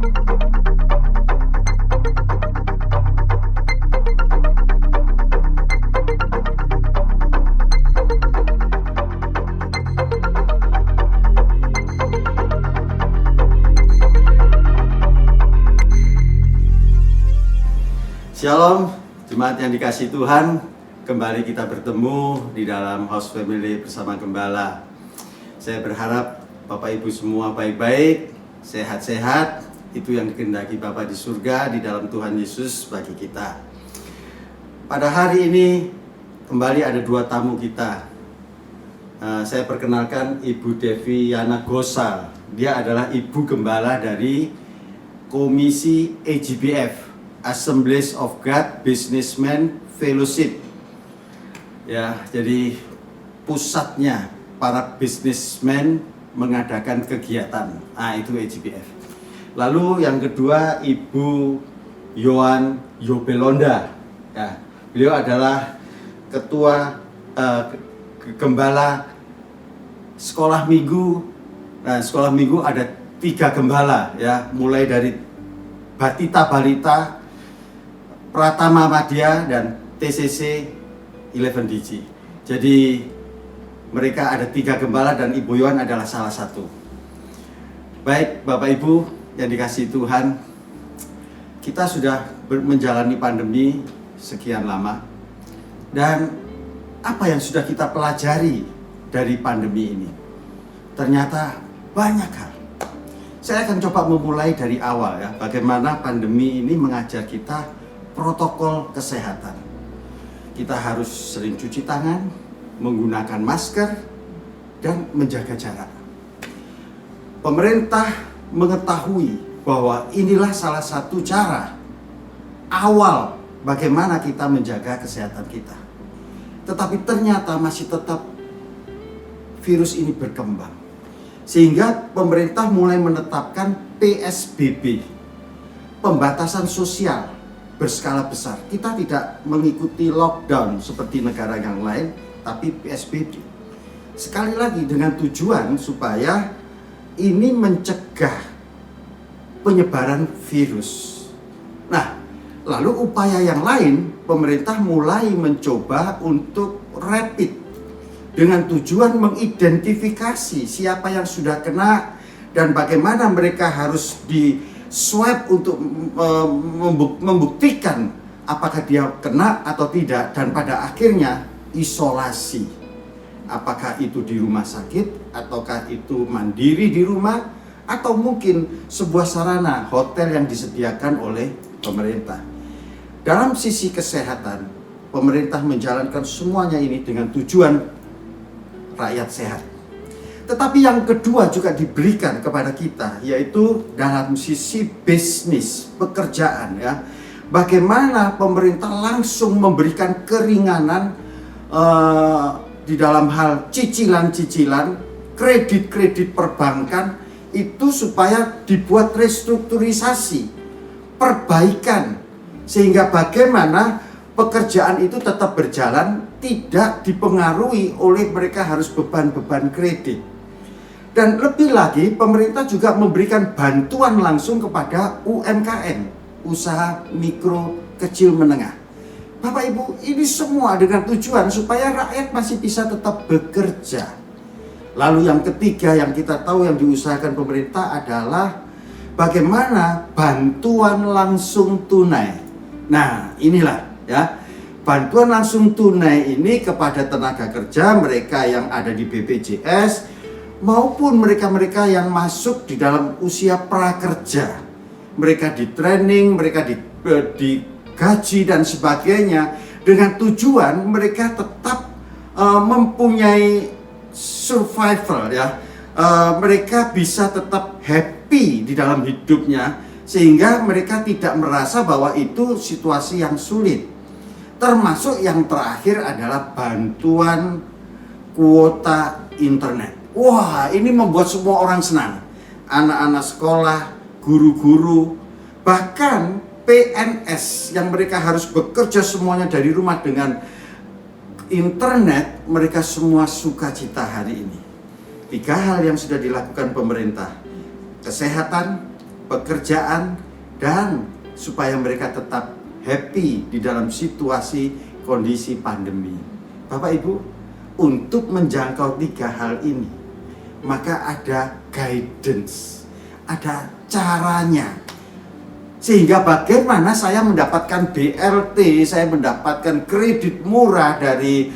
Shalom, jemaat yang dikasihi Tuhan. Kembali kita bertemu di dalam House Family bersama Gembala. Saya berharap Bapak Ibu semua baik-baik, sehat-sehat. Itu yang dikehendaki Bapa di surga di dalam Tuhan Yesus bagi kita. Pada hari ini kembali ada dua tamu kita. Saya perkenalkan Ibu Devi Yana Gosal. Dia adalah Ibu Gembala dari Komisi AGBF, Assemblies of God Businessmen Fellowship. Ya, jadi pusatnya para businessmen mengadakan kegiatan. Itu AGBF. Lalu yang kedua Ibu Yohan Yobelonda. Ya, beliau adalah ketua gembala sekolah minggu. Nah, sekolah minggu ada 3 gembala ya, mulai dari Batita Balita, Pratama Madya, dan TCC 11DG. Jadi mereka ada 3 gembala dan Ibu Yohan adalah salah satu. Baik Bapak Ibu yang dikasihi Tuhan, kita sudah menjalani pandemi sekian lama. Dan apa yang sudah kita pelajari dari pandemi ini? Ternyata banyak hal. Saya akan coba memulai dari awal ya, bagaimana pandemi ini mengajar kita protokol kesehatan. Kita harus sering cuci tangan, menggunakan masker, dan menjaga jarak. Pemerintah mengetahui bahwa inilah salah satu cara awal bagaimana kita menjaga kesehatan kita. Tetapi ternyata masih tetap virus ini berkembang. Sehingga pemerintah mulai menetapkan PSBB, pembatasan sosial berskala besar. Kita tidak mengikuti lockdown seperti negara yang lain, tapi PSBB. Sekali lagi dengan tujuan supaya ini mencegah penyebaran virus. Nah, lalu upaya yang lain, pemerintah mulai mencoba untuk rapid dengan tujuan mengidentifikasi siapa yang sudah kena dan bagaimana mereka harus di swab untuk membuktikan apakah dia kena atau tidak, dan pada akhirnya isolasi. Apakah itu di rumah sakit, ataukah itu mandiri di rumah, atau mungkin sebuah sarana hotel yang disediakan oleh pemerintah. Dalam sisi kesehatan, pemerintah menjalankan semuanya ini dengan tujuan rakyat sehat. Tetapi yang kedua juga diberikan kepada kita, yaitu dalam sisi bisnis, pekerjaan ya. Bagaimana pemerintah langsung memberikan keringanan di dalam hal cicilan-cicilan, kredit-kredit perbankan, itu supaya dibuat restrukturisasi, perbaikan, sehingga bagaimana pekerjaan itu tetap berjalan, tidak dipengaruhi oleh mereka harus beban-beban kredit. Dan lebih lagi, pemerintah juga memberikan bantuan langsung kepada UMKM, usaha mikro, kecil, menengah. Bapak Ibu, ini semua dengan tujuan supaya rakyat masih bisa tetap bekerja. Lalu yang ketiga yang kita tahu yang diusahakan pemerintah adalah bagaimana bantuan langsung tunai. Nah, inilah ya, bantuan langsung tunai ini kepada tenaga kerja mereka yang ada di BPJS maupun mereka-mereka yang masuk di dalam usia prakerja. Mereka di training, mereka digaji dan sebagainya, dengan tujuan mereka tetap mempunyai survival ya. Mereka bisa tetap happy di dalam hidupnya, sehingga mereka tidak merasa bahwa itu situasi yang sulit. Termasuk yang terakhir adalah bantuan kuota internet. Wah, ini membuat semua orang senang. Anak-anak sekolah, guru-guru, bahkan PNS yang mereka harus bekerja semuanya dari rumah dengan internet, mereka semua sukacita hari ini. 3 hal yang sudah dilakukan pemerintah: kesehatan, pekerjaan, dan supaya mereka tetap happy di dalam situasi kondisi pandemi. Bapak Ibu, untuk menjangkau 3 hal ini, maka ada guidance, ada caranya. Sehingga bagaimana saya mendapatkan BLT, saya mendapatkan kredit murah dari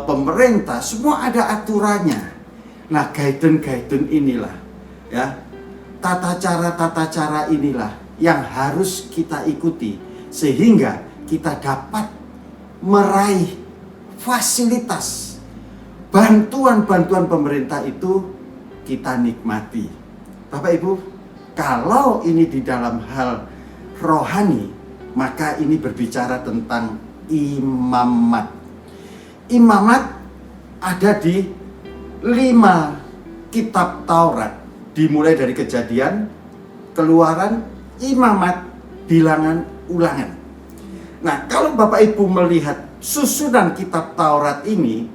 pemerintah, semua ada aturannya. Nah, guidance inilah, ya, tata cara inilah yang harus kita ikuti sehingga kita dapat meraih fasilitas bantuan-bantuan pemerintah itu kita nikmati. Bapak Ibu, kalau ini di dalam hal rohani, maka ini berbicara tentang imamat. Imamat ada di 5 kitab Taurat, dimulai dari Kejadian, Keluaran, Imamat, Bilangan, Ulangan. Nah, kalau Bapak Ibu melihat susunan kitab Taurat ini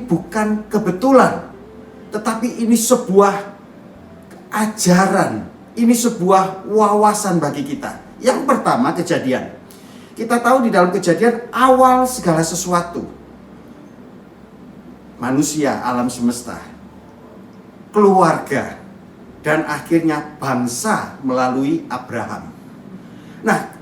bukan kebetulan, tetapi ini sebuah ajaran, ini sebuah wawasan bagi kita. Yang pertama, Kejadian. Kita tahu di dalam Kejadian awal segala sesuatu. Manusia, alam semesta, keluarga, dan akhirnya bangsa melalui Abraham. Nah,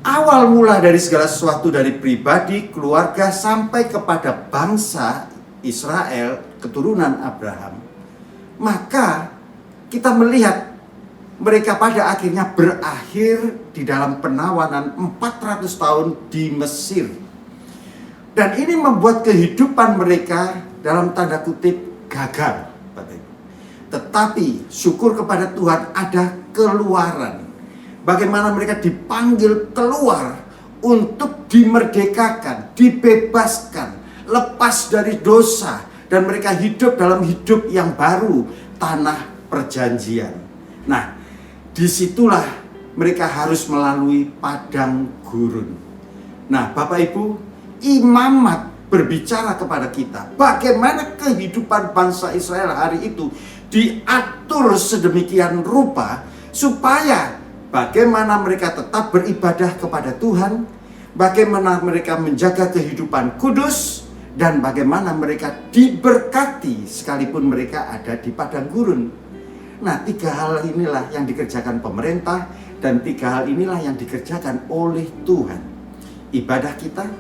awal mula dari segala sesuatu, dari pribadi, keluarga, sampai kepada bangsa Israel, keturunan Abraham, maka kita melihat mereka pada akhirnya berakhir di dalam penawanan 400 tahun di Mesir. Dan ini membuat kehidupan mereka dalam tanda kutip gagal. Tetapi syukur kepada Tuhan ada keluaran. Bagaimana mereka dipanggil keluar untuk dimerdekakan, dibebaskan, lepas dari dosa, dan mereka hidup dalam hidup yang baru, tanah perjanjian. Nah, disitulah mereka harus melalui padang gurun. Nah, Bapak Ibu, imamat berbicara kepada kita bagaimana kehidupan bangsa Israel hari itu diatur sedemikian rupa supaya bagaimana mereka tetap beribadah kepada Tuhan, bagaimana mereka menjaga kehidupan kudus, dan bagaimana mereka diberkati sekalipun mereka ada di padang gurun. Nah, 3 hal inilah yang dikerjakan pemerintah, dan 3 hal inilah yang dikerjakan oleh Tuhan. Ibadah kita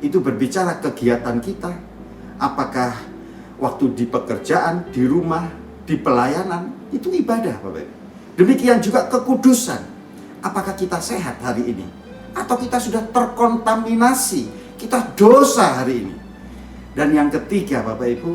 itu berbicara kegiatan kita, apakah waktu di pekerjaan, di rumah, di pelayanan, itu ibadah, Bapak Ibu. Demikian juga kekudusan. Apakah kita sehat hari ini? Atau kita sudah terkontaminasi, kita dosa hari ini? Dan yang ketiga, Bapak Ibu,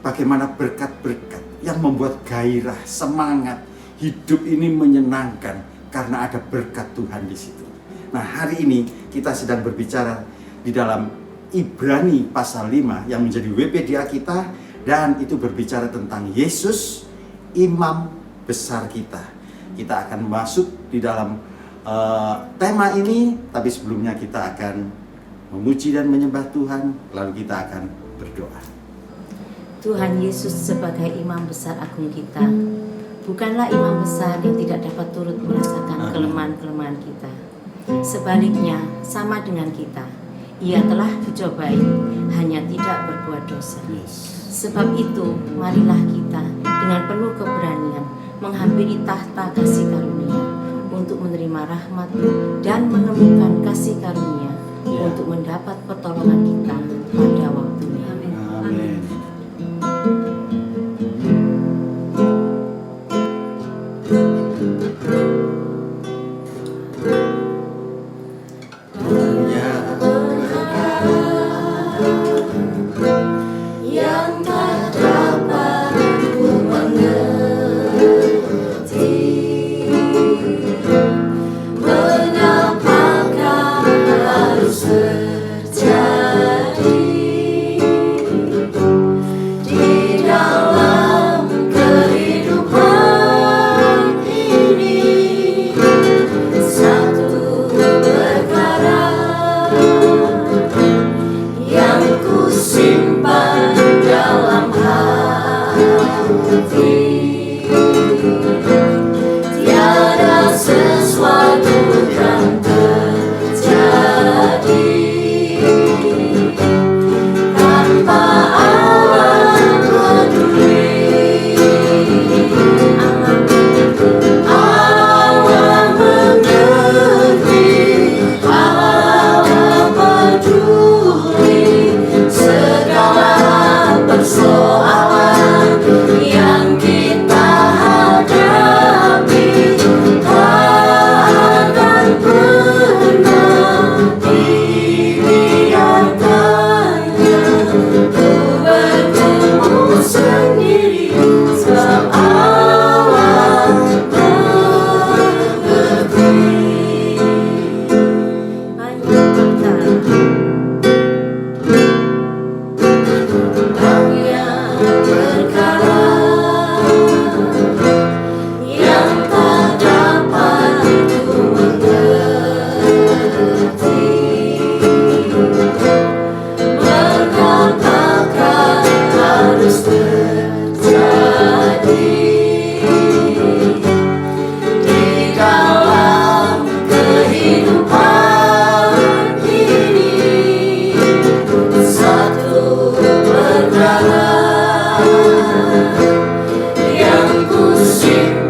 bagaimana berkat-berkat yang membuat gairah, semangat, hidup ini menyenangkan karena ada berkat Tuhan di situ. Nah, hari ini kita sedang berbicara di dalam Ibrani pasal 5 yang menjadi WPDA kita, dan itu berbicara tentang Yesus, imam besar kita. Kita akan masuk di dalam tema ini, tapi sebelumnya kita akan memuji dan menyembah Tuhan, lalu kita akan berdoa. Tuhan Yesus sebagai imam besar agung kita, bukanlah imam besar yang tidak dapat turut merasakan kelemahan-kelemahan kita. Sebaliknya, sama dengan kita, Ia telah dicobai, hanya tidak berbuat dosa. Sebab itu, marilah kita dengan penuh keberanian menghampiri tahta kasih karunia untuk menerima rahmat dan menemukan kasih karunia untuk mendapat pertolongan kita pada waktunya. Amin. Terjadi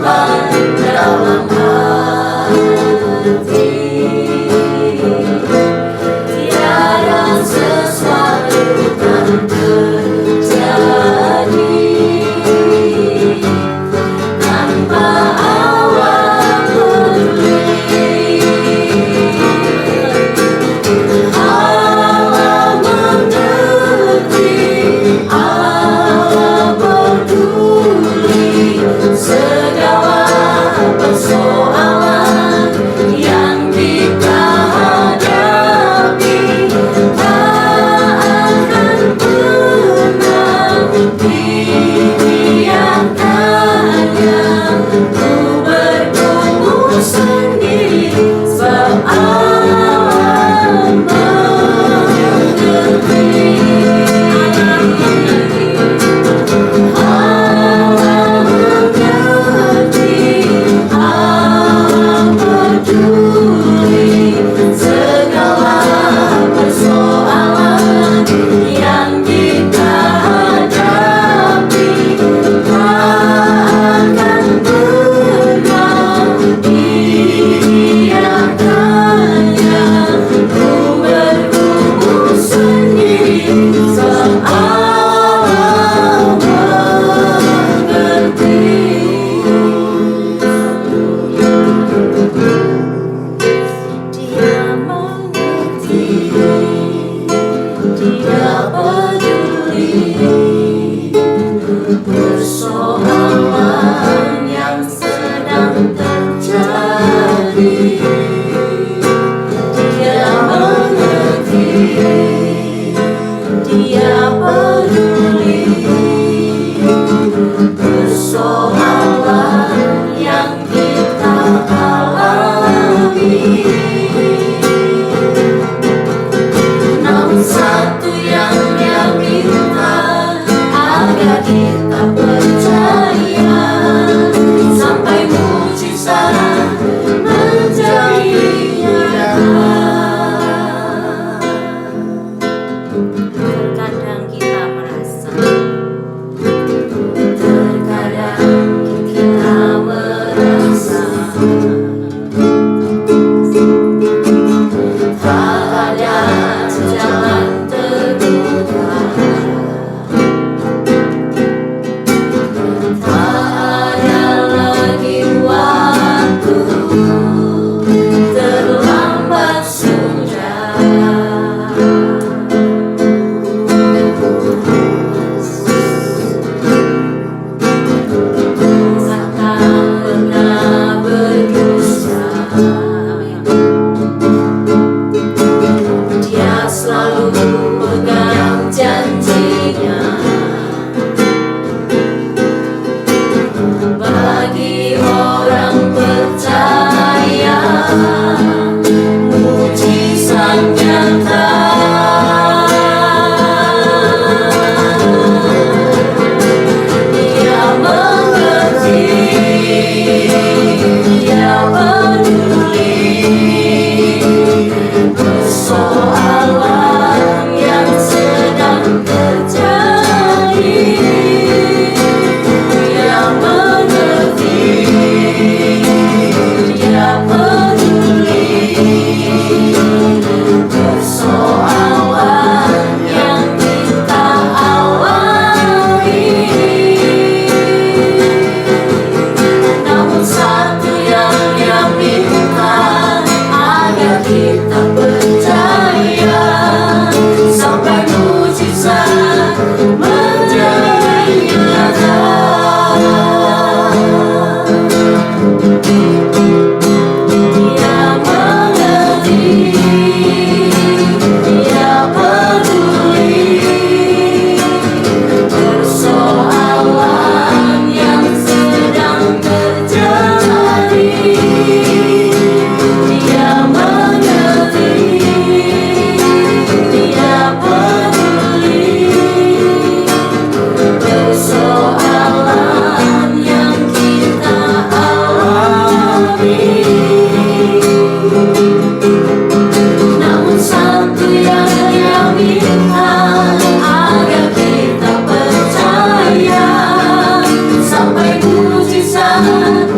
Allah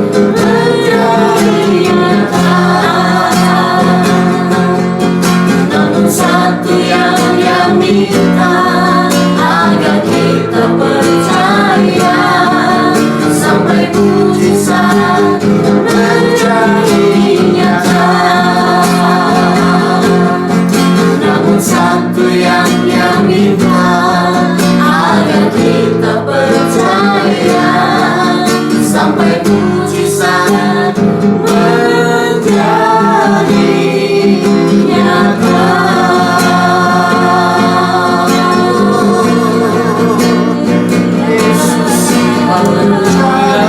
menjadi nyata. Namun satu yang Dia minta, agar kita percaya sampai mujizat menjadi nyata. Namun satu yang Dia minta, agar kita percaya sampai mujizat menjadi nyata. Yesus percaya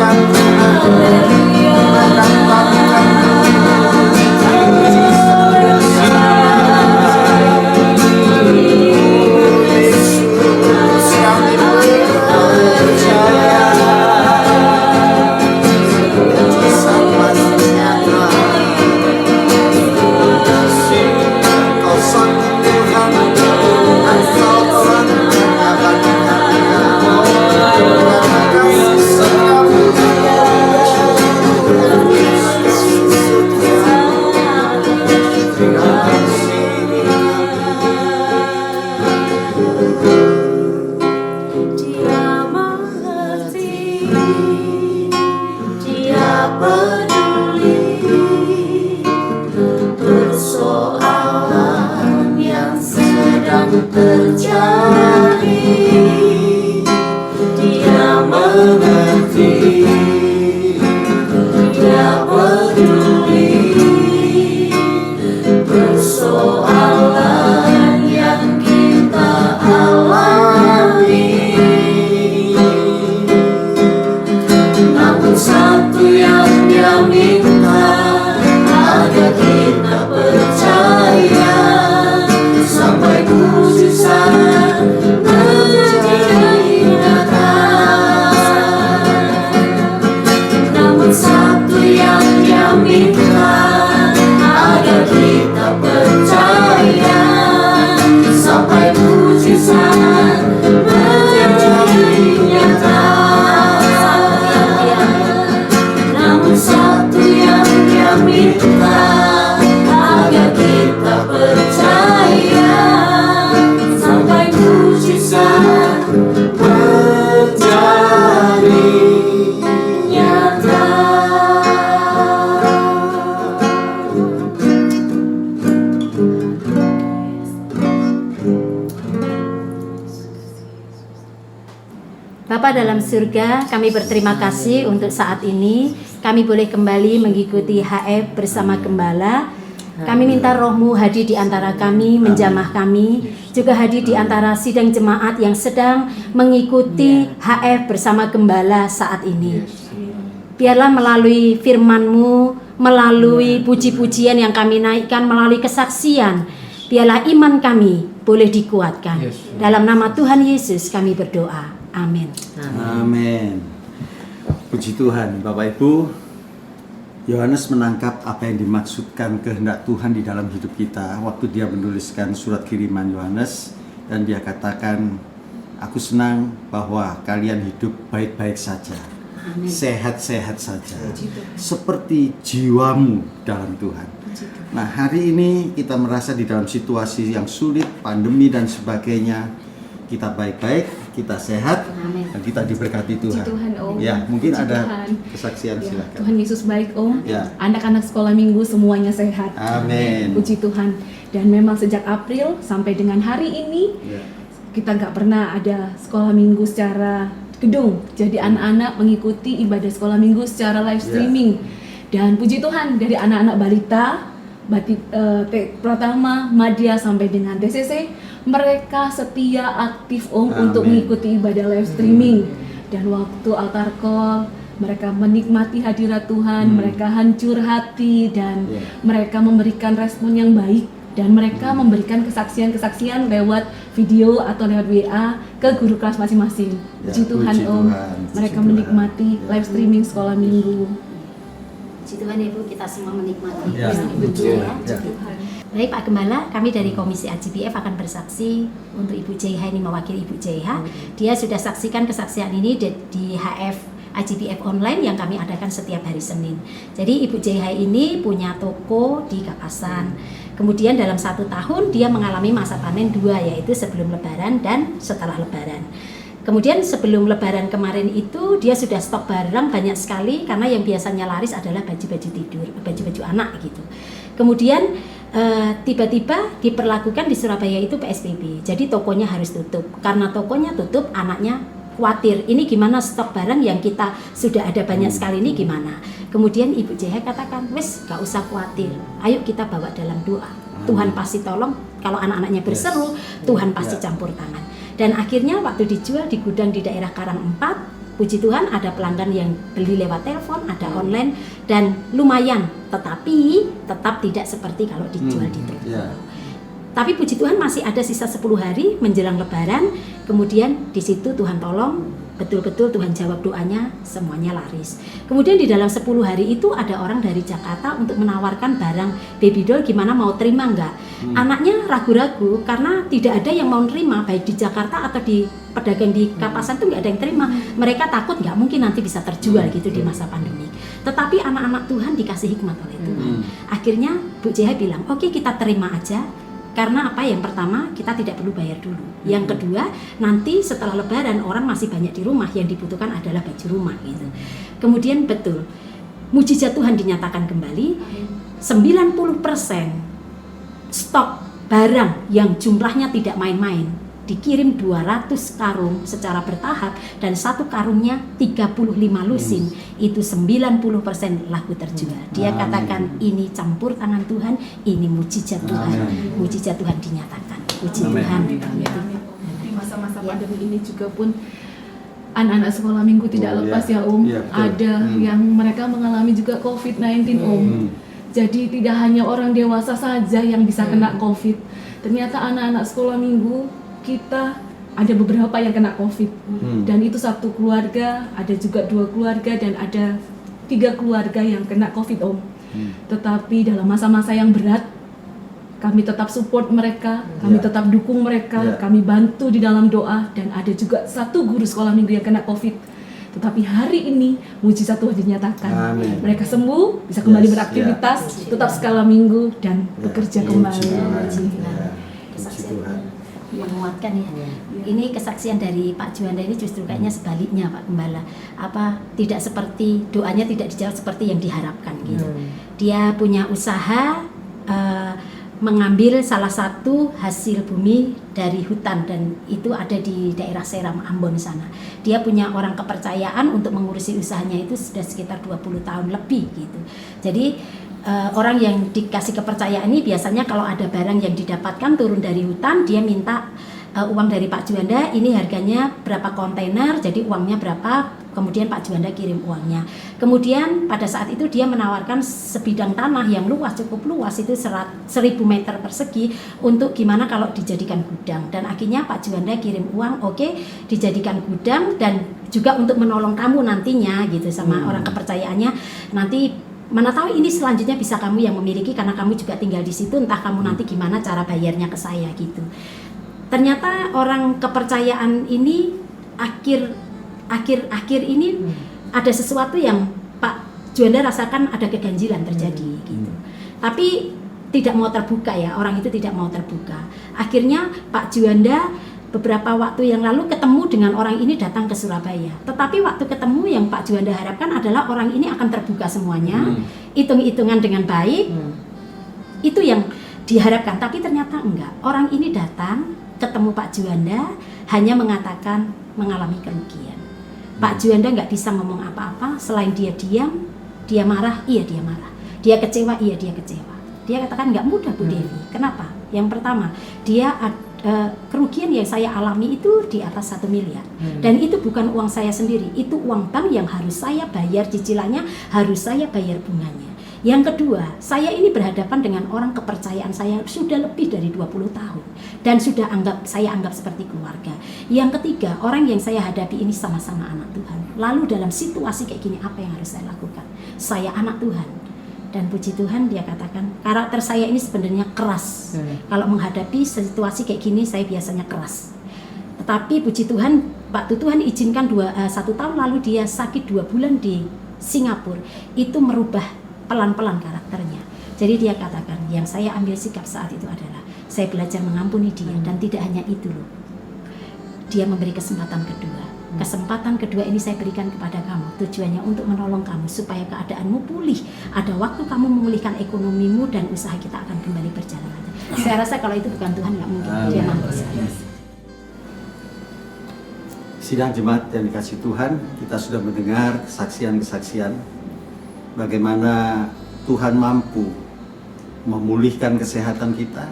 hati yang Dia mengerti, Dia peduli persoalan yang sedang terjadi. Dia mengerti, Dia peduli persoalan yang kita alami. Namun satu yang Dia minta, agar kita percaya sampai mujizat menjadi nyata. Namun satu yang Dia minta, agar kita percaya sampai mujizat menjadi nyata. Namun satu yang Dia minta, agar kita percaya sampai mujizat menjadi nyata. Bapa dalam surga, kami berterima kasih untuk saat ini kami boleh kembali mengikuti HF bersama Gembala. Kami minta Roh-Mu hadir di antara kami, menjamah kami, juga hadir di antara sidang jemaat yang sedang mengikuti HF bersama Gembala saat ini. Biarlah melalui firman-Mu, melalui puji-pujian yang kami naikkan, melalui kesaksian, biarlah iman kami boleh dikuatkan. Dalam nama Tuhan Yesus kami berdoa. Amin. Amin. Puji Tuhan, Bapak Ibu. Yohanes menangkap apa yang dimaksudkan kehendak Tuhan di dalam hidup kita waktu dia menuliskan surat kiriman Yohanes, dan dia katakan, aku senang bahwa kalian hidup baik-baik saja, sehat-sehat saja, seperti jiwamu dalam Tuhan. Nah, hari ini kita merasa di dalam situasi yang sulit, pandemi dan sebagainya, kita baik-baik, kita sehat, dan kita diberkati Tuhan. Puji Tuhan, Om. Ya, mungkin Puji ada Tuhan. kesaksian, Ya, silakan. Tuhan Yesus baik, Om. Ya. Anak-anak sekolah minggu semuanya sehat. Amin. Puji Tuhan. Dan memang sejak April sampai dengan hari ini, Ya. kita nggak pernah ada sekolah minggu secara gedung. Jadi anak-anak mengikuti ibadah sekolah minggu secara live streaming. Dan puji Tuhan, dari anak-anak balita, Pratama, Madya sampai dengan TCC, mereka setia aktif untuk mengikuti ibadah live streaming. Dan waktu altar call, mereka menikmati hadirat Tuhan, mereka hancur hati, dan mereka memberikan respon yang baik, dan mereka memberikan kesaksian-kesaksian lewat video atau lewat WA ke guru kelas masing-masing. Puji Tuhan, Om. Mereka menikmati live streaming sekolah minggu. Puji Tuhan Ibu, kita semua menikmati. Ya, Puji ya. Baik Pak Gembala, kami dari Komisi AGBF akan bersaksi untuk Ibu JH ini, mewakili Ibu JH. Dia sudah saksikan kesaksian ini di HF IGPF online yang kami adakan setiap hari Senin. Jadi Ibu JH ini punya toko di Kapasan. Kemudian dalam 1 tahun dia mengalami masa panen 2, yaitu sebelum Lebaran dan setelah Lebaran. Kemudian sebelum Lebaran kemarin itu dia sudah stok barang banyak sekali, karena yang biasanya laris adalah baju-baju tidur, baju-baju anak gitu. Kemudian tiba-tiba diperlakukan di Surabaya itu PSBB, jadi tokonya harus tutup. Karena tokonya tutup, anaknya khawatir, ini gimana stok barang yang kita sudah ada banyak sekali ini gimana. Kemudian Ibu JH katakan, wes gak usah khawatir, ayo kita bawa dalam doa. Tuhan pasti tolong, kalau anak-anaknya berseru, Tuhan pasti campur tangan. Dan akhirnya waktu dijual di gudang di daerah Karang 4, puji Tuhan ada pelanggan yang beli lewat telepon, ada online, dan lumayan, tetapi tetap tidak seperti kalau dijual di toko. Tapi puji Tuhan masih ada sisa 10 hari menjelang Lebaran. Kemudian di situ Tuhan tolong, betul-betul Tuhan jawab doanya, semuanya laris. Kemudian di dalam 10 hari itu ada orang dari Jakarta untuk menawarkan barang baby doll, gimana mau terima enggak? Anaknya ragu-ragu karena tidak ada yang mau terima, baik di Jakarta atau di pedagang di Kapasan tuh nggak ada yang terima. Mereka takut nggak mungkin nanti bisa terjual gitu di masa pandemi. Tetapi anak-anak Tuhan dikasih hikmat oleh Tuhan. Akhirnya Bu JH bilang, oke, kita terima aja. Karena apa? Yang pertama, kita tidak perlu bayar dulu. Yang kedua, nanti setelah Lebaran orang masih banyak di rumah, yang dibutuhkan adalah baju rumah gitu. Kemudian betul, mujizat Tuhan dinyatakan kembali. 90% stok barang yang jumlahnya tidak main-main dikirim 200 karung secara bertahap, dan 1 karungnya 35 lusin, itu 90% laku terjual. Dia katakan ini campur tangan Tuhan, ini mujizat Tuhan. Mujizat Tuhan dinyatakan. Puji Tuhan. Di masa-masa pandemi ini juga pun anak-anak sekolah minggu tidak lepas ya Om. Ada yang mereka mengalami juga COVID-19 Om. Jadi tidak hanya orang dewasa saja yang bisa kena COVID. Ternyata anak-anak sekolah minggu kita ada beberapa yang kena COVID, dan itu 1 keluarga, ada juga 2 keluarga, dan ada 3 keluarga yang kena COVID Om. Tetapi dalam masa-masa yang berat, kami tetap support mereka, kami tetap dukung mereka, kami bantu di dalam doa, dan ada juga 1 guru sekolah minggu yang kena COVID. Tetapi hari ini mujizat Tuhan dinyatakan. Mereka sembuh, bisa kembali beraktivitas, tetap sekolah minggu dan bekerja kembali. Menguatkan ya. Ini kesaksian dari Pak Juanda ini justru kayaknya sebaliknya Pak Gembala. Tidak seperti doanya tidak dijawab seperti yang diharapkan gitu. Dia punya usaha mengambil salah satu hasil bumi dari hutan, dan itu ada di daerah Seram, Ambon sana. Dia punya orang kepercayaan untuk mengurusi usahanya itu sudah sekitar 20 tahun lebih gitu. Jadi orang yang dikasih kepercayaan ini biasanya kalau ada barang yang didapatkan turun dari hutan, dia minta uang dari Pak Juanda, ini harganya berapa kontainer, jadi uangnya berapa, kemudian Pak Juanda kirim uangnya. Kemudian pada saat itu dia menawarkan sebidang tanah yang luas, cukup luas, itu 1000 meter persegi, untuk gimana kalau dijadikan gudang. Dan akhirnya Pak Juanda kirim uang, oke, dijadikan gudang, dan juga untuk menolong kamu nantinya gitu, sama orang kepercayaannya. Nanti mana tahu ini selanjutnya bisa kamu yang memiliki, karena kamu juga tinggal di situ, entah kamu nanti gimana cara bayarnya ke saya gitu. Ternyata orang kepercayaan ini akhir ini ada sesuatu yang Pak Juanda rasakan ada keganjilan terjadi gitu. Tapi tidak mau terbuka ya, orang itu tidak mau terbuka. Akhirnya Pak Juanda beberapa waktu yang lalu ketemu dengan orang ini, datang ke Surabaya. Tetapi waktu ketemu yang Pak Juanda harapkan adalah orang ini akan terbuka semuanya, hitung-hitungan dengan baik. Itu yang diharapkan, tapi ternyata enggak. Orang ini datang ketemu Pak Juanda, hanya mengatakan mengalami kerugian. Pak Juanda nggak bisa ngomong apa-apa selain dia diam, dia marah, iya dia marah, dia kecewa, iya dia kecewa. Dia katakan nggak mudah Bu Devi. Kenapa? Yang pertama, dia kerugian yang saya alami itu di atas 1 miliar, dan itu bukan uang saya sendiri, itu uang bank yang harus saya bayar cicilannya, harus saya bayar bunganya. Yang kedua, saya ini berhadapan dengan orang kepercayaan saya sudah lebih dari 20 tahun dan sudah saya anggap seperti keluarga. Yang ketiga, orang yang saya hadapi ini sama-sama anak Tuhan. Lalu dalam situasi kayak gini, apa yang harus saya lakukan? Saya anak Tuhan. Dan puji Tuhan, dia katakan karakter saya ini sebenarnya keras. Kalau menghadapi situasi kayak gini, saya biasanya keras. Tetapi puji Tuhan, waktu Tuhan izinkan 1 tahun lalu dia sakit 2 bulan di Singapura, itu merubah pelan-pelan karakternya. Jadi dia katakan, yang saya ambil sikap saat itu adalah saya belajar mengampuni dia, dan tidak hanya itu loh. Dia memberi kesempatan kedua. Kesempatan kedua ini saya berikan kepada kamu, tujuannya untuk menolong kamu supaya keadaanmu pulih. Ada waktu kamu memulihkan ekonomimu dan usaha kita akan kembali berjalan lagi. Saya rasa kalau itu bukan Tuhan nggak mungkin. Dia mampu. Sidang jemaat yang dikasih Tuhan, kita sudah mendengar kesaksian-kesaksian bagaimana Tuhan mampu memulihkan kesehatan kita.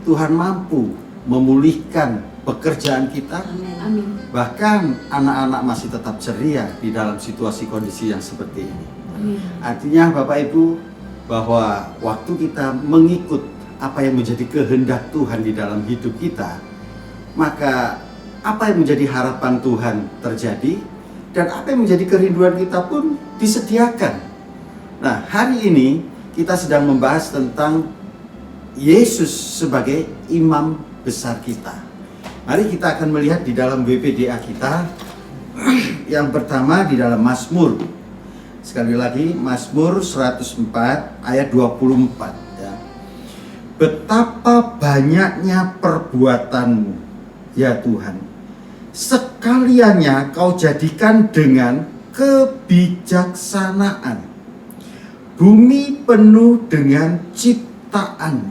Tuhan mampu memulihkan pekerjaan kita. Amin. Bahkan anak-anak masih tetap ceria di dalam situasi kondisi yang seperti ini. Amin. Artinya Bapak Ibu, bahwa waktu kita mengikut apa yang menjadi kehendak Tuhan di dalam hidup kita, maka apa yang menjadi harapan Tuhan terjadi, dan apa yang menjadi kerinduan kita pun disediakan. Nah, hari ini kita sedang membahas tentang Yesus sebagai imam besar kita. Mari kita akan melihat di dalam WPDA kita. Yang pertama di dalam Mazmur. Sekali lagi, Mazmur 104 ayat 24 ya. Betapa banyaknya perbuatanmu ya Tuhan, sekaliannya kau jadikan dengan kebijaksanaan. Bumi penuh dengan ciptaan.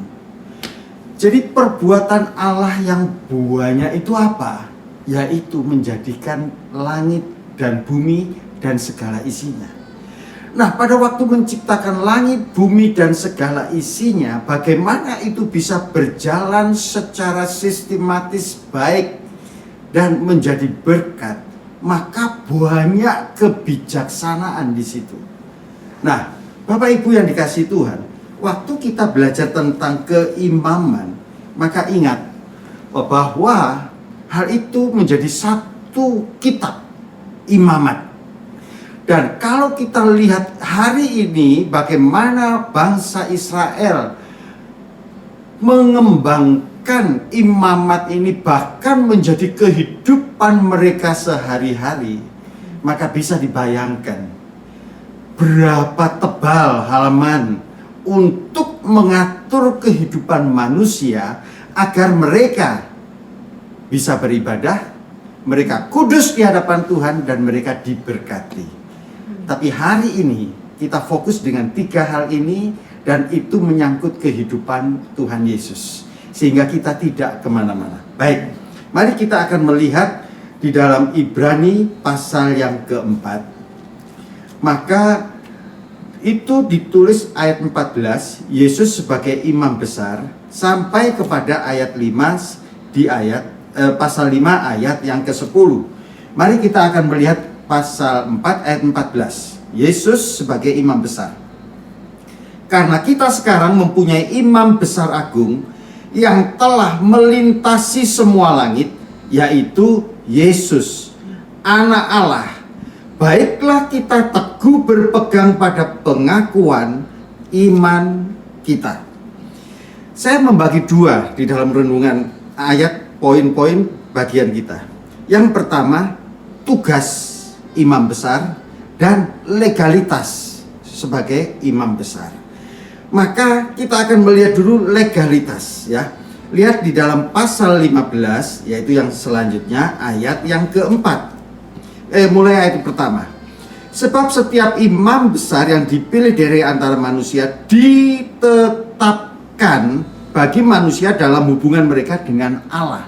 Jadi perbuatan Allah yang banyak itu apa? Yaitu menjadikan langit dan bumi dan segala isinya. Nah, pada waktu menciptakan langit, bumi dan segala isinya, bagaimana itu bisa berjalan secara sistematis baik dan menjadi berkat? Maka banyak kebijaksanaan di situ. Nah, Bapak Ibu yang dikasihi Tuhan, waktu kita belajar tentang keimaman, maka ingat bahwa hal itu menjadi satu kitab imamat. Dan kalau kita lihat hari ini bagaimana bangsa Israel mengembangkan imamat ini bahkan menjadi kehidupan mereka sehari-hari, maka bisa dibayangkan berapa tebal halaman untuk mengatur kehidupan manusia agar mereka bisa beribadah, mereka kudus di hadapan Tuhan, dan mereka diberkati. Tapi hari ini kita fokus dengan 3 hal ini, dan itu menyangkut kehidupan Tuhan Yesus, sehingga kita tidak kemana-mana. Baik, mari kita akan melihat di dalam Ibrani pasal yang keempat. Maka itu ditulis ayat 14, Yesus sebagai imam besar, sampai kepada ayat 5 di pasal 5 ayat yang ke-10. Mari kita akan melihat pasal 4 ayat 14. Yesus sebagai imam besar. Karena kita sekarang mempunyai imam besar agung yang telah melintasi semua langit, yaitu Yesus, Anak Allah. Baiklah kita teguh berpegang pada pengakuan iman kita. Saya membagi 2 di dalam renungan ayat poin-poin bagian kita. Yang pertama, tugas imam besar dan legalitas sebagai imam besar. Maka kita akan melihat dulu legalitas ya. Lihat di dalam pasal 15, yaitu yang selanjutnya, ayat yang keempat. Mulai ayat pertama. Sebab setiap imam besar yang dipilih dari antara manusia ditetapkan bagi manusia dalam hubungan mereka dengan Allah.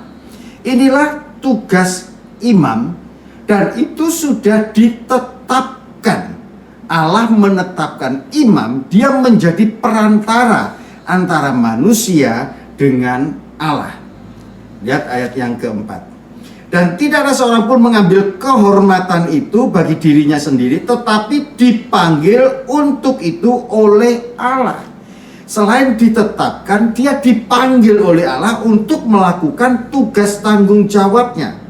Inilah tugas imam, dan itu sudah ditetapkan. Allah menetapkan imam, dia menjadi perantara antara manusia dengan Allah. Lihat ayat yang keempat. Dan tidak ada seorang pun mengambil kehormatan itu bagi dirinya sendiri, tetapi dipanggil untuk itu oleh Allah. Selain ditetapkan, dia dipanggil oleh Allah untuk melakukan tugas tanggung jawabnya.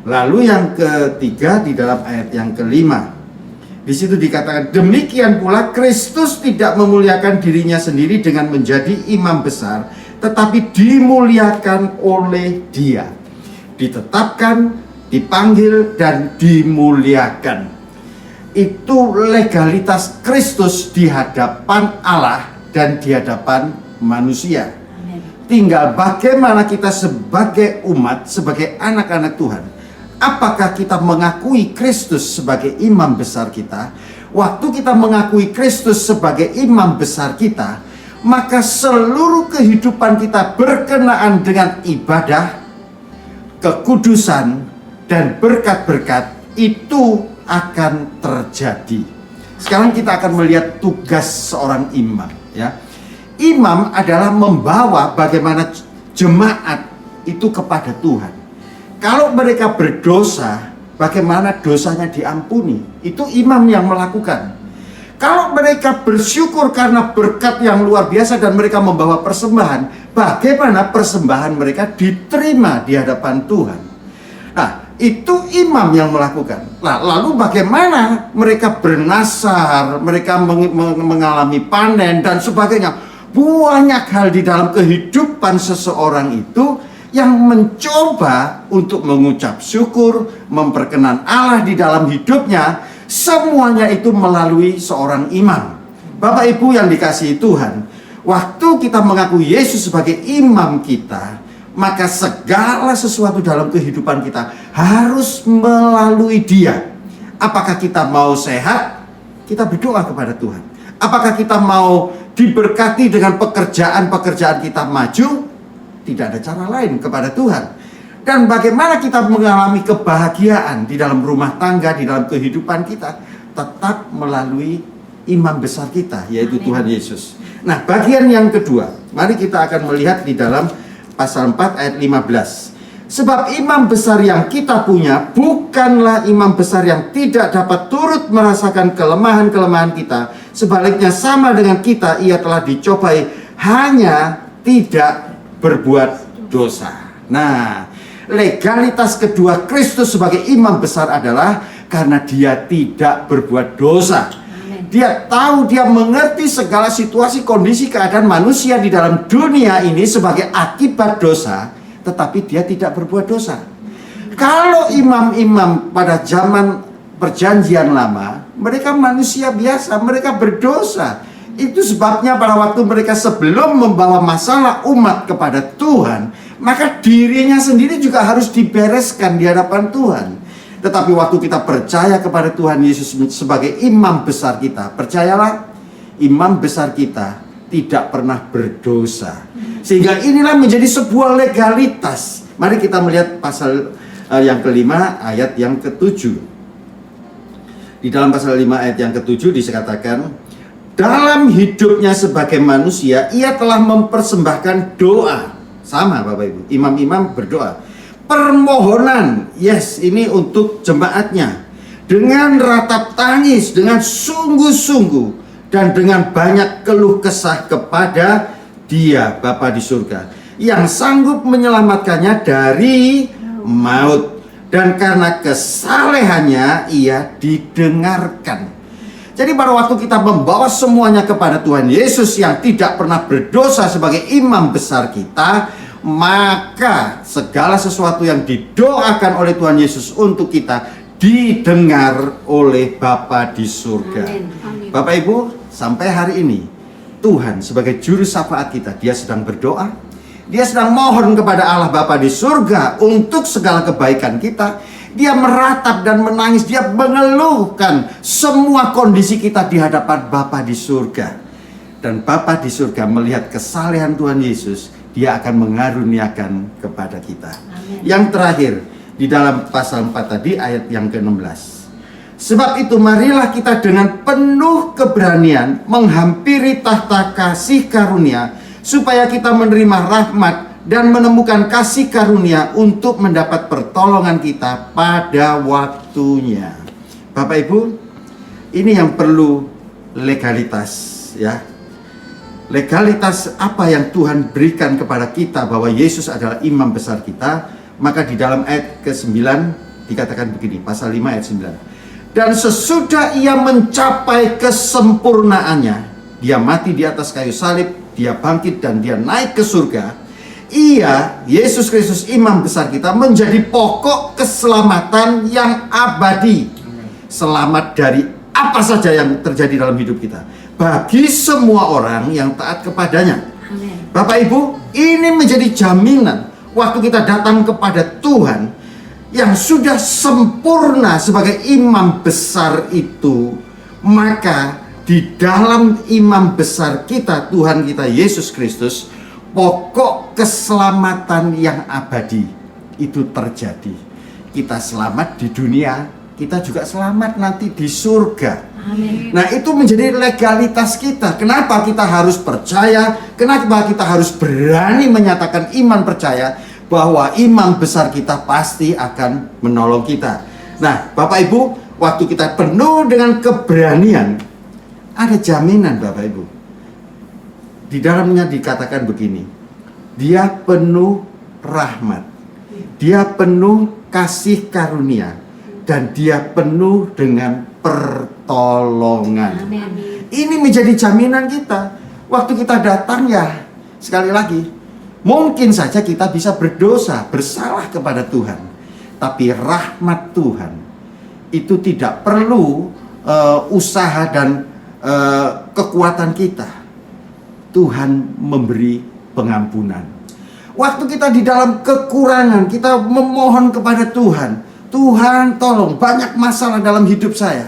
Lalu yang ketiga di dalam ayat yang kelima, di situ dikatakan, demikian pula Kristus tidak memuliakan dirinya sendiri dengan menjadi imam besar, tetapi dimuliakan oleh Dia ditetapkan, dipanggil, dan dimuliakan. Itu legalitas Kristus di hadapan Allah dan di hadapan manusia. Tinggal bagaimana kita sebagai umat, sebagai anak-anak Tuhan, apakah kita mengakui Kristus sebagai imam besar kita? Waktu kita mengakui Kristus sebagai imam besar kita, maka seluruh kehidupan kita berkenaan dengan ibadah, kekudusan, dan berkat-berkat itu akan terjadi. Sekarang kita akan melihat tugas seorang imam, ya. Imam adalah membawa bagaimana jemaat itu kepada Tuhan. Kalau mereka berdosa, bagaimana dosanya diampuni, itu imam yang melakukan. Kalau mereka bersyukur karena berkat yang luar biasa dan mereka membawa persembahan, bagaimana persembahan mereka diterima di hadapan Tuhan. Nah, itu imam yang melakukan. Nah, lalu bagaimana mereka bernasar, mereka mengalami panen dan sebagainya. Banyak hal di dalam kehidupan seseorang itu yang mencoba untuk mengucap syukur, memperkenan Allah di dalam hidupnya, semuanya itu melalui seorang imam. Bapak Ibu yang dikasihi Tuhan, waktu kita mengakui Yesus sebagai imam kita, maka segala sesuatu dalam kehidupan kita harus melalui Dia. Apakah kita mau sehat? Kita berdoa kepada Tuhan. Apakah kita mau diberkati dengan pekerjaan-pekerjaan kita maju? Tidak ada cara lain kepada Tuhan. Dan bagaimana kita mengalami kebahagiaan di dalam rumah tangga, di dalam kehidupan kita, tetap melalui imam besar kita, yaitu Tuhan Yesus. Nah, bagian yang kedua, mari kita akan melihat di dalam pasal 4 ayat 15. Sebab imam besar yang kita punya bukanlah imam besar yang tidak dapat turut merasakan kelemahan-kelemahan kita. Sebaliknya sama dengan kita, ia telah dicobai, hanya tidak berbuat dosa. Nah, legalitas kedua Kristus sebagai imam besar adalah karena dia tidak berbuat dosa. Dia tahu, dia mengerti segala situasi, kondisi, keadaan manusia di dalam dunia ini sebagai akibat dosa, tetapi dia tidak berbuat dosa. Kalau imam-imam pada zaman perjanjian lama, mereka manusia biasa, mereka berdosa. Itu sebabnya pada waktu mereka sebelum membawa masalah umat kepada Tuhan, maka dirinya sendiri juga harus dibereskan di hadapan Tuhan. Tetapi waktu kita percaya kepada Tuhan Yesus sebagai imam besar kita, percayalah, imam besar kita tidak pernah berdosa. Sehingga inilah menjadi sebuah legalitas. Mari kita melihat pasal yang kelima ayat yang ketujuh. Di dalam pasal 5 ayat yang ketujuh dikatakan, dalam hidupnya sebagai manusia, ia telah mempersembahkan doa. Sama Bapak Ibu, imam-imam berdoa. Permohonan, yes, ini untuk jemaatnya. Dengan ratap tangis, dengan sungguh-sungguh, dan dengan banyak keluh kesah kepada Dia, Bapa di surga, yang sanggup menyelamatkannya dari maut. Dan karena kesalehannya, ia didengarkan. Jadi pada waktu kita membawa semuanya kepada Tuhan Yesus yang tidak pernah berdosa sebagai imam besar kita, maka segala sesuatu yang didoakan oleh Tuhan Yesus untuk kita didengar oleh Bapa di surga. Amin. Bapak Ibu, sampai hari ini Tuhan sebagai juru syafaat kita, Dia sedang berdoa, Dia sedang mohon kepada Allah Bapa di surga untuk segala kebaikan kita. Dia meratap dan menangis, dia mengeluhkan semua kondisi kita di hadapan Bapa di surga. Dan Bapa di surga melihat kesalehan Tuhan Yesus, Dia akan mengaruniakan kepada kita. Amin. Yang terakhir, di dalam pasal 4 tadi ayat yang ke-16. Sebab itu marilah kita dengan penuh keberanian menghampiri tahta kasih karunia, supaya kita menerima rahmat dan menemukan kasih karunia untuk mendapat pertolongan kita pada waktunya. Bapak Ibu, ini yang perlu legalitas, ya. Legalitas apa yang Tuhan berikan kepada kita bahwa Yesus adalah imam besar kita. Maka di dalam ayat ke-9 dikatakan begini, pasal 5 ayat 9. Dan sesudah ia mencapai kesempurnaannya, dia mati di atas kayu salib, dia bangkit dan dia naik ke surga. Ia, Yesus Kristus imam besar kita, menjadi pokok keselamatan yang abadi. Selamat dari apa saja yang terjadi dalam hidup kita, bagi semua orang yang taat kepadanya. Amin. Bapak Ibu, ini menjadi jaminan waktu kita datang kepada Tuhan yang sudah sempurna sebagai imam besar itu. Maka di dalam imam besar kita, Tuhan kita Yesus Kristus, pokok keselamatan yang abadi itu terjadi. Kita selamat di dunia, kita juga selamat nanti di surga. Amin. Nah, itu menjadi legalitas kita. Kenapa kita harus percaya? Kenapa kita harus berani menyatakan iman percaya bahwa imam besar kita pasti akan menolong kita. Nah, Bapak Ibu, waktu kita penuh dengan keberanian, ada jaminan Bapak Ibu. Di dalamnya dikatakan begini, dia penuh rahmat, dia penuh kasih karunia, dan dia penuh dengan pertolongan. Amin. Ini menjadi jaminan kita. Waktu kita datang, ya sekali lagi, mungkin saja kita bisa berdosa, bersalah kepada Tuhan. Tapi rahmat Tuhan itu tidak perlu usaha dan kekuatan kita. Tuhan memberi pengampunan. Waktu kita di dalam kekurangan, kita memohon kepada Tuhan, Tuhan tolong, banyak masalah dalam hidup saya.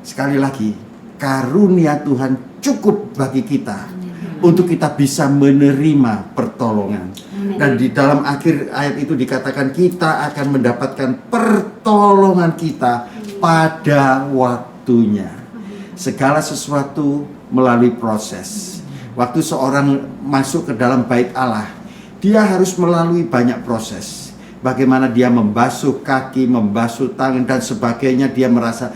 Sekali lagi, karunia Tuhan cukup bagi kita untuk kita bisa menerima pertolongan. Dan di dalam akhir ayat itu dikatakan kita akan mendapatkan pertolongan kita pada waktunya. Segala sesuatu melalui proses. Waktu seorang masuk ke dalam bait Allah, dia harus melalui banyak proses. Bagaimana dia membasuh kaki, membasuh tangan dan sebagainya. Dia merasa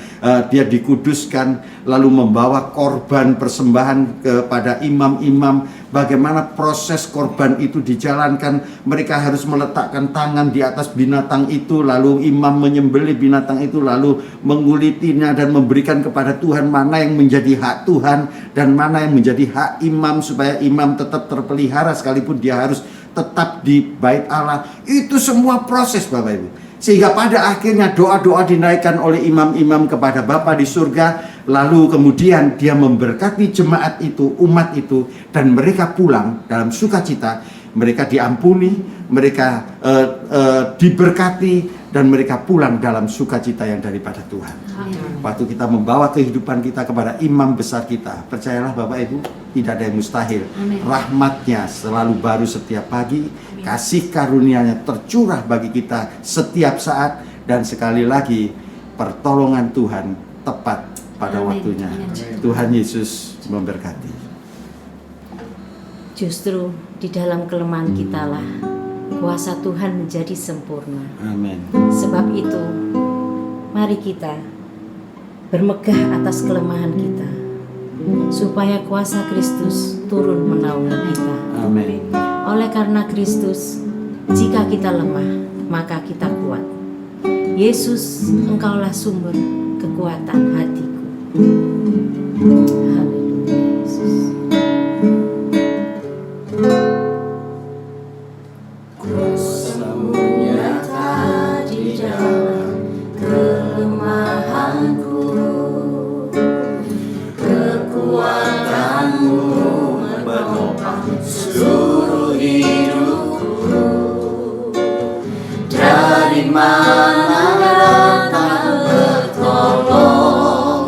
dia dikuduskan, lalu membawa korban persembahan kepada imam-imam. Bagaimana proses korban itu dijalankan. Mereka harus meletakkan tangan di atas binatang itu, lalu imam menyembelih binatang itu, lalu mengulitinya dan memberikan kepada Tuhan mana yang menjadi hak Tuhan dan mana yang menjadi hak imam, supaya imam tetap terpelihara sekalipun dia harus tetap di bait Allah. Itu semua proses Bapak Ibu, sehingga pada akhirnya doa-doa dinaikkan oleh imam-imam kepada Bapa di surga. Lalu kemudian dia memberkati jemaat itu, umat itu, dan mereka pulang dalam sukacita. Mereka diampuni, mereka diberkati, dan mereka pulang dalam sukacita yang daripada Tuhan. Waktu kita membawa kehidupan kita kepada imam besar kita, percayalah Bapak Ibu, tidak ada yang mustahil. Rahmatnya selalu baru setiap pagi, kasih karunia-Nya tercurah bagi kita setiap saat, dan sekali lagi pertolongan Tuhan tepat pada waktunya. Tuhan Yesus memberkati. Justru di dalam kelemahan kita lah kuasa Tuhan menjadi sempurna. Amin. Sebab itu, mari kita bermegah atas kelemahan kita, supaya kuasa Kristus turun menaungi kita. Amin. Oleh karena Kristus, jika kita lemah, maka kita kuat. Yesus, Engkaulah sumber kekuatan hatiku. Haleluya, Yesus. Kuasamu nyata di dalam kelemahanku, kekuatanmu menopang seluruh hidupku. Dari mana datang pertolongan?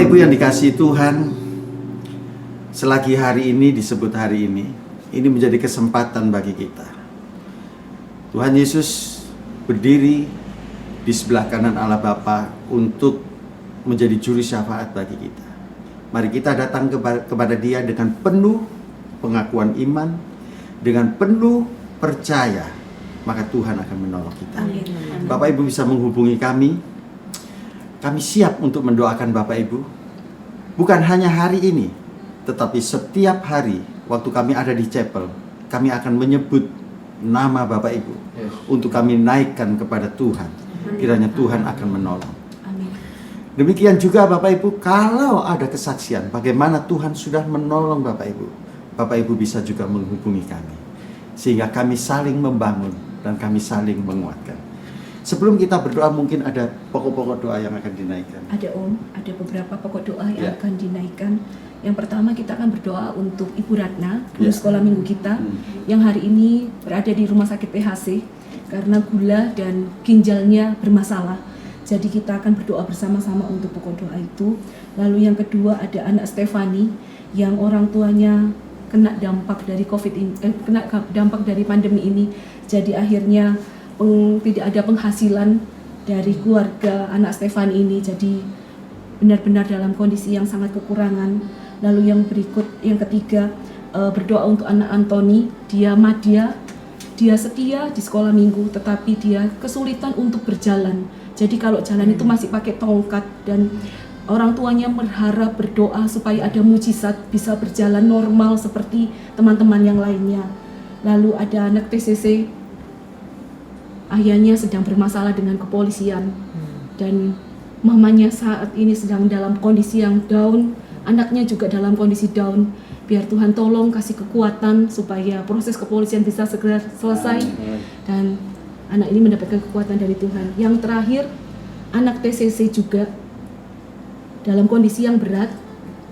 Bapak Ibu yang dikasihi Tuhan, selagi hari ini disebut hari ini menjadi kesempatan bagi kita. Tuhan Yesus berdiri di sebelah kanan Allah Bapa untuk menjadi juru syafaat bagi kita. Mari kita datang kepada Dia dengan penuh pengakuan iman, dengan penuh percaya, maka Tuhan akan menolong kita. Bapak Ibu bisa menghubungi kami. Kami siap untuk mendoakan Bapak Ibu. Bukan hanya hari ini, tetapi setiap hari waktu kami ada di chapel, kami akan menyebut nama Bapak Ibu untuk kami naikkan kepada Tuhan. Kiranya Tuhan akan menolong. Demikian juga Bapak Ibu, kalau ada kesaksian bagaimana Tuhan sudah menolong Bapak Ibu bisa juga menghubungi kami. Sehingga kami saling membangun dan kami saling menguatkan. Sebelum kita berdoa, mungkin ada pokok-pokok doa yang akan dinaikkan. Ada ada beberapa pokok doa yang Ya. akan dinaikkan. Yang pertama kita akan berdoa untuk Ibu Ratna, guru sekolah minggu kita, yang hari ini berada di rumah sakit PHC karena gula dan ginjalnya bermasalah. Jadi kita akan berdoa bersama-sama untuk pokok doa itu. Lalu yang kedua ada anak Stefani yang orang tuanya kena dampak dari kena dampak dari pandemi ini. Jadi akhirnya tidak ada penghasilan dari keluarga anak Stefani ini. Jadi benar-benar dalam kondisi yang sangat kekurangan. Lalu yang ketiga berdoa untuk anak Antoni, dia madya, dia setia di sekolah minggu, tetapi dia kesulitan untuk berjalan. Jadi kalau jalan itu masih pakai tongkat, dan orang tuanya berharap berdoa supaya ada mujizat bisa berjalan normal seperti teman-teman yang lainnya. Lalu ada anak TCC, ayahnya sedang bermasalah dengan kepolisian dan mamanya saat ini sedang dalam kondisi yang down, anaknya juga dalam kondisi down. Biar Tuhan tolong kasih kekuatan supaya proses kepolisian bisa segera selesai dan anak ini mendapatkan kekuatan dari Tuhan. Yang terakhir, anak TCC juga dalam kondisi yang berat.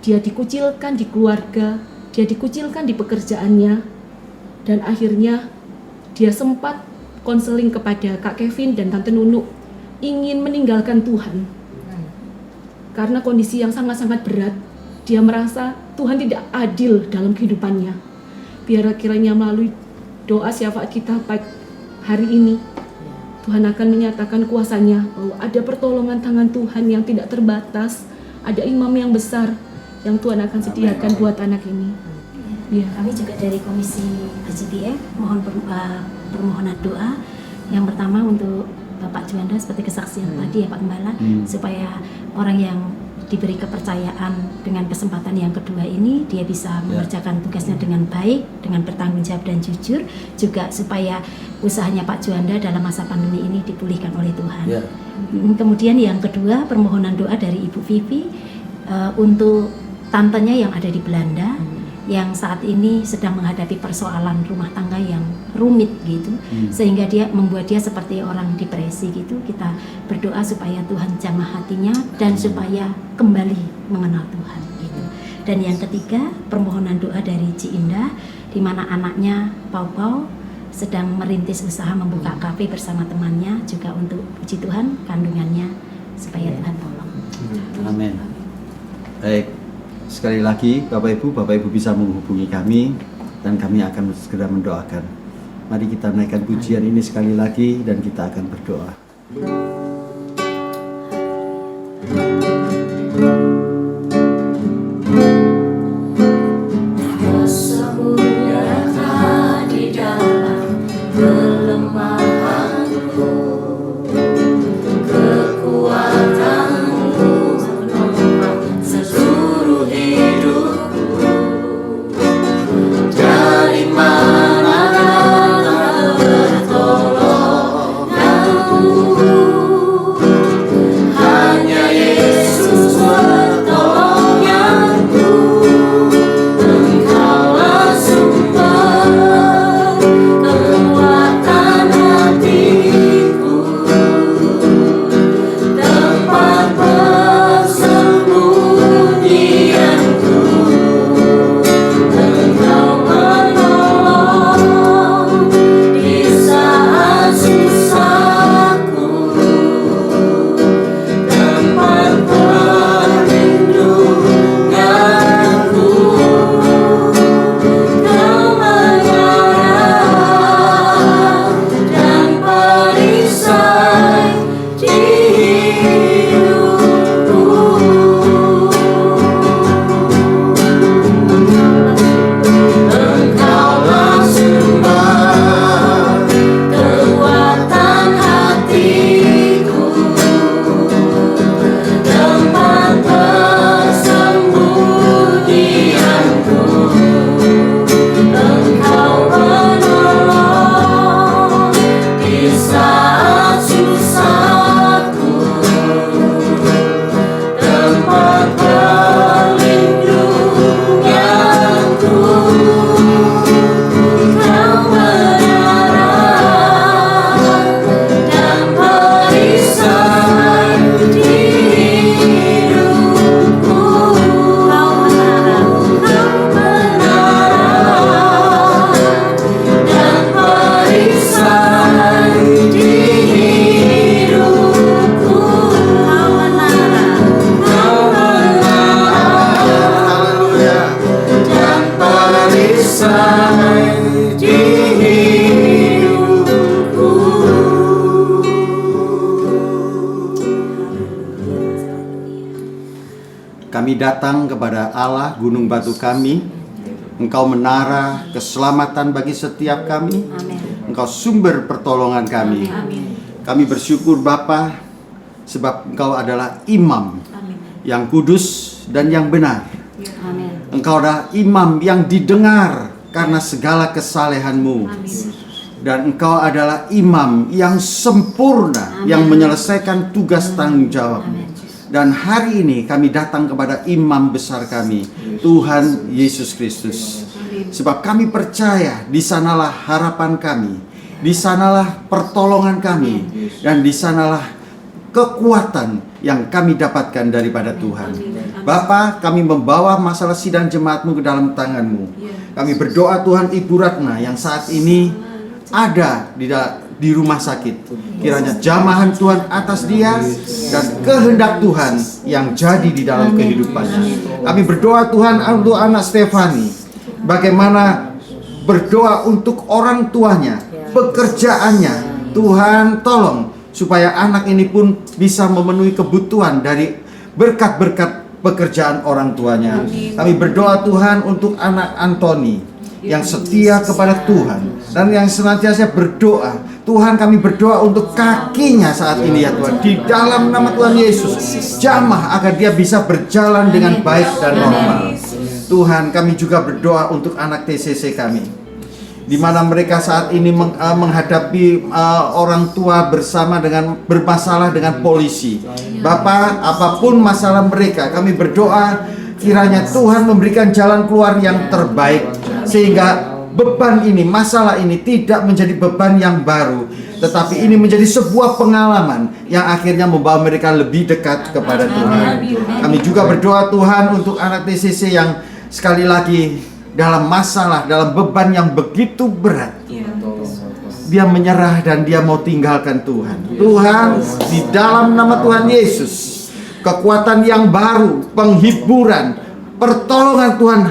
Dia dikucilkan di keluarga, dia dikucilkan di pekerjaannya, dan akhirnya dia sempat konseling kepada Kak Kevin dan Tante Nunu, ingin meninggalkan Tuhan karena kondisi yang sangat-sangat berat. Dia merasa Tuhan tidak adil dalam kehidupannya. Biar kiranya melalui doa syafaat kita hari ini, Tuhan akan menyatakan kuasanya bahwa ada pertolongan tangan Tuhan yang tidak terbatas, ada imam yang besar yang Tuhan akan sediakan buat anak ini. Ya. Kami juga dari Komisi HGTF mohon permohonan doa. Yang pertama untuk Bapak Juanda seperti kesaksian tadi ya Pak Gembala, supaya orang yang diberi kepercayaan dengan kesempatan yang kedua ini dia bisa mengerjakan tugasnya dengan baik, dengan bertanggung jawab dan jujur, juga supaya usahanya Pak Juanda dalam masa pandemi ini dipulihkan oleh Tuhan. Kemudian yang kedua permohonan doa dari Ibu Vivi untuk tantenya yang ada di Belanda, yang saat ini sedang menghadapi persoalan rumah tangga yang rumit gitu, sehingga membuat dia seperti orang depresi gitu. Kita berdoa supaya Tuhan jamah hatinya dan supaya kembali mengenal Tuhan gitu. Dan yang ketiga permohonan doa dari Ci Indah, di mana anaknya Pau sedang merintis usaha membuka kafe bersama temannya, juga untuk puji Tuhan kandungannya supaya Tuhan tolong. Amin. Baik. Sekali lagi Bapak Ibu bisa menghubungi kami dan kami akan segera mendoakan. Mari kita naikkan pujian ini sekali lagi dan kita akan berdoa. Dari mana bertolong selesai di hidupku. Kami datang kepada Allah, gunung batu kami. Engkau menara keselamatan bagi setiap kami. Engkau sumber pertolongan kami. Kami bersyukur Bapa, sebab Engkau adalah imam yang kudus dan yang benar. Engkau adalah imam yang didengar karena segala kesalehan-Mu. Dan Engkau adalah imam yang sempurna, yang menyelesaikan tugas tanggung jawab. Dan hari ini kami datang kepada imam besar kami, Tuhan Yesus Kristus. Sebab kami percaya di sanalah harapan kami, di sanalah pertolongan kami, dan di sanalah kekuatan yang kami dapatkan daripada Tuhan. Bapa, kami membawa masalah sidang jemaat-Mu ke dalam tangan-Mu. Kami berdoa Tuhan, Ibu Ratna yang saat ini ada di rumah sakit, kiranya jamahan Tuhan atas dia dan kehendak Tuhan yang jadi di dalam kehidupannya. Kami berdoa Tuhan untuk anak Stefani, bagaimana berdoa untuk orang tuanya, pekerjaannya. Tuhan tolong supaya anak ini pun bisa memenuhi kebutuhan dari berkat-berkat pekerjaan orang tuanya. Kami berdoa Tuhan untuk anak Antoni yang setia kepada Tuhan dan yang senantiasa berdoa. Tuhan, kami berdoa untuk kakinya saat ini ya Tuhan, di dalam nama Tuhan Yesus, jamah agar dia bisa berjalan dengan baik dan normal. Tuhan, kami juga berdoa untuk anak TCC kami, di mana mereka saat ini menghadapi orang tua bermasalah dengan polisi. Bapak, apapun masalah mereka, kami berdoa kiranya Tuhan memberikan jalan keluar yang terbaik, sehingga beban ini, masalah ini tidak menjadi beban yang baru, tetapi ini menjadi sebuah pengalaman yang akhirnya membawa mereka lebih dekat kepada Tuhan. Kami juga berdoa Tuhan untuk anak TCC yang sekali lagi dalam masalah, dalam beban yang begitu berat. Dia menyerah dan dia mau tinggalkan Tuhan. Tuhan, di dalam nama Tuhan Yesus, kekuatan yang baru, penghiburan, pertolongan Tuhan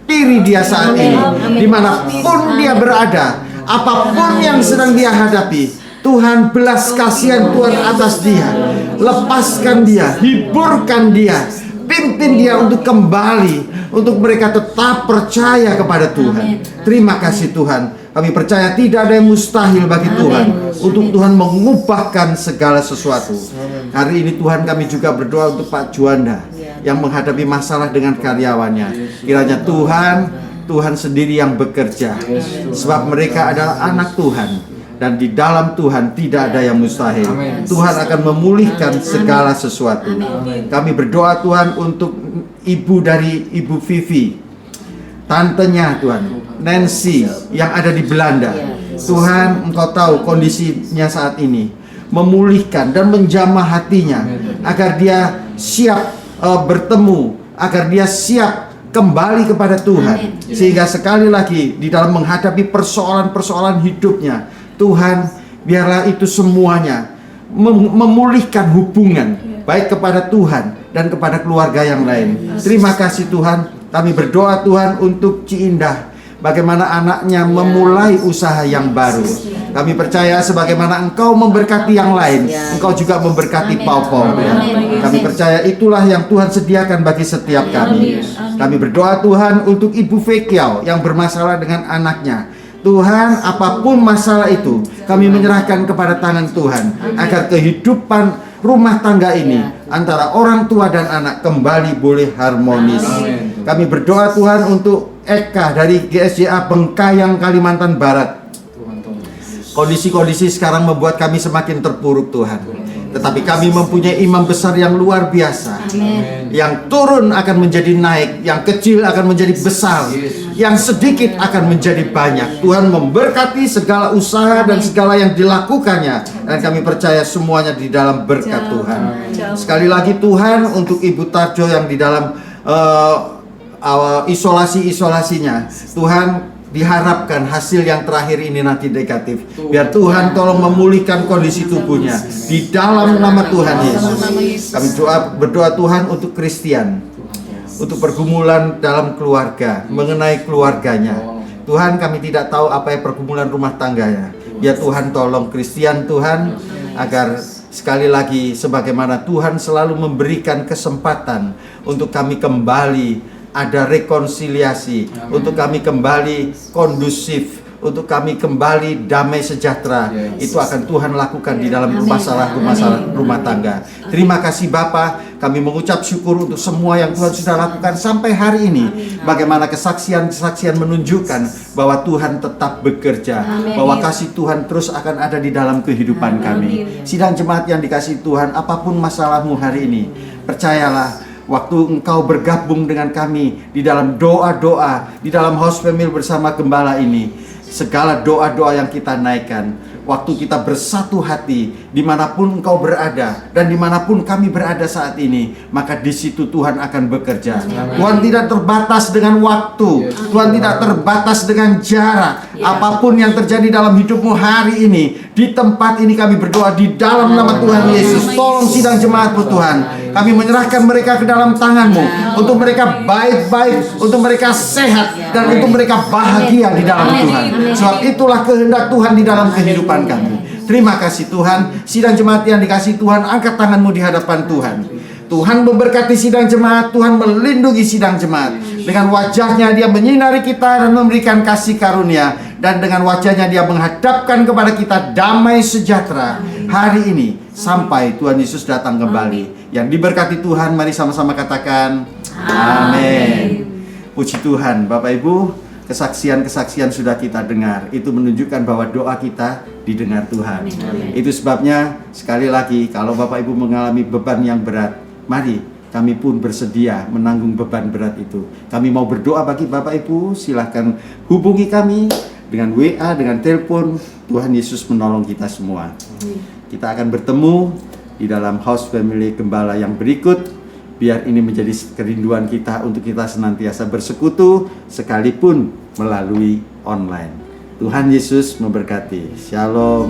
diri dia saat ini, dimanapun dia berada, apapun yang sedang dia hadapi. Tuhan, belas kasihan Tuhan atas dia, lepaskan dia, hiburkan dia, pimpin dia untuk kembali, untuk mereka tetap percaya kepada Tuhan. Terima kasih Tuhan, kami percaya tidak ada yang mustahil bagi Tuhan, untuk Tuhan mengubahkan segala sesuatu. Hari ini Tuhan, kami juga berdoa untuk Pak Juanda yang menghadapi masalah dengan karyawannya. Kiranya Tuhan sendiri yang bekerja, sebab mereka adalah anak Tuhan, dan di dalam Tuhan tidak ada yang mustahil. Tuhan akan memulihkan segala sesuatu. Kami berdoa Tuhan untuk ibu dari Ibu Vivi, tantenya Tuhan, Nancy yang ada di Belanda. Tuhan, Engkau tahu kondisinya saat ini. Memulihkan dan menjamah hatinya agar dia siap bertemu, agar dia siap kembali kepada Tuhan, sehingga sekali lagi di dalam menghadapi persoalan-persoalan hidupnya, Tuhan, biarlah itu semuanya memulihkan hubungan baik kepada Tuhan dan kepada keluarga yang lain. Terima kasih Tuhan. Kami berdoa Tuhan untuk Ci Indah, bagaimana anaknya memulai usaha yang baru. Kami percaya sebagaimana Engkau memberkati yang lain, Engkau juga memberkati Pau-Pau. Kami percaya itulah yang Tuhan sediakan bagi setiap kami. Kami berdoa Tuhan untuk Ibu Vekiau yang bermasalah dengan anaknya. Tuhan, apapun masalah itu, kami menyerahkan kepada tangan Tuhan, agar kehidupan rumah tangga ini antara orang tua dan anak kembali boleh harmonis. Kami berdoa Tuhan untuk Eka dari GSJA Bengkayang, Kalimantan Barat. Kondisi-kondisi sekarang membuat kami semakin terpuruk Tuhan, tetapi kami mempunyai imam besar yang luar biasa. Yang turun akan menjadi naik, yang kecil akan menjadi besar, yang sedikit akan menjadi banyak. Tuhan memberkati segala usaha dan segala yang dilakukannya, dan kami percaya semuanya di dalam berkat Tuhan. Sekali lagi Tuhan, untuk Ibu Tarjo yang di dalam isolasinya, Tuhan, diharapkan hasil yang terakhir ini nanti negatif. Biar Tuhan tolong memulihkan kondisi tubuhnya di dalam nama Tuhan Yesus. Kami berdoa Tuhan untuk Christian. untuk pergumulan dalam keluarga, mengenai keluarganya. Tuhan, kami tidak tahu apa yang pergumulan rumah tangganya. Ya Tuhan, tolong Christian Tuhan, agar sekali lagi sebagaimana Tuhan selalu memberikan kesempatan untuk kami kembali ada rekonsiliasi, untuk kami kembali kondusif, untuk kami kembali damai sejahtera. Itu akan Tuhan lakukan di dalam masalah rumah tangga. Terima kasih Bapa, kami mengucap syukur untuk semua yang Tuhan sudah lakukan sampai hari ini. Bagaimana kesaksian-kesaksian menunjukkan bahwa Tuhan tetap bekerja, bahwa kasih Tuhan terus akan ada di dalam kehidupan kami. Sidang jemaat yang dikasihi Tuhan, apapun masalahmu hari ini, percayalah, waktu engkau bergabung dengan kami di dalam doa-doa, di dalam House Family bersama Gembala ini, segala doa-doa yang kita naikkan, waktu kita bersatu hati, dimanapun engkau berada dan dimanapun kami berada saat ini, maka di situ Tuhan akan bekerja. Tuhan tidak terbatas dengan waktu, Tuhan tidak terbatas dengan jarak. Apapun yang terjadi dalam hidupmu hari ini, di tempat ini kami berdoa di dalam nama Tuhan Yesus. Tolong sidang jemaatmu Tuhan, kami menyerahkan mereka ke dalam tangan-Mu, untuk mereka baik-baik, untuk mereka sehat, dan untuk mereka bahagia di dalam Tuhan. Sebab itulah kehendak Tuhan di dalam kehidupan kami. Terima kasih Tuhan. Sidang jemaat yang dikasihi Tuhan, angkat tanganmu di hadapan Tuhan. Tuhan memberkati sidang jemaat, Tuhan melindungi sidang jemaat. Dengan wajahnya Dia menyinari kita dan memberikan kasih karunia, dan dengan wajahnya Dia menghadapkan kepada kita damai sejahtera hari ini sampai Tuhan Yesus datang kembali. Yang diberkati Tuhan, mari sama-sama katakan amin. Puji Tuhan. Bapak Ibu, kesaksian-kesaksian sudah kita dengar. Itu menunjukkan bahwa doa kita didengar Tuhan. Itu sebabnya sekali lagi, kalau Bapak Ibu mengalami beban yang berat, mari kami pun bersedia menanggung beban berat itu. Kami mau berdoa bagi Bapak Ibu, silahkan hubungi kami dengan WA, dengan telepon. Tuhan Yesus menolong kita semua. Kita akan bertemu di dalam House Family Gembala yang berikut. Biar ini menjadi kerinduan kita untuk kita senantiasa bersekutu sekalipun melalui online. Tuhan Yesus memberkati. Shalom.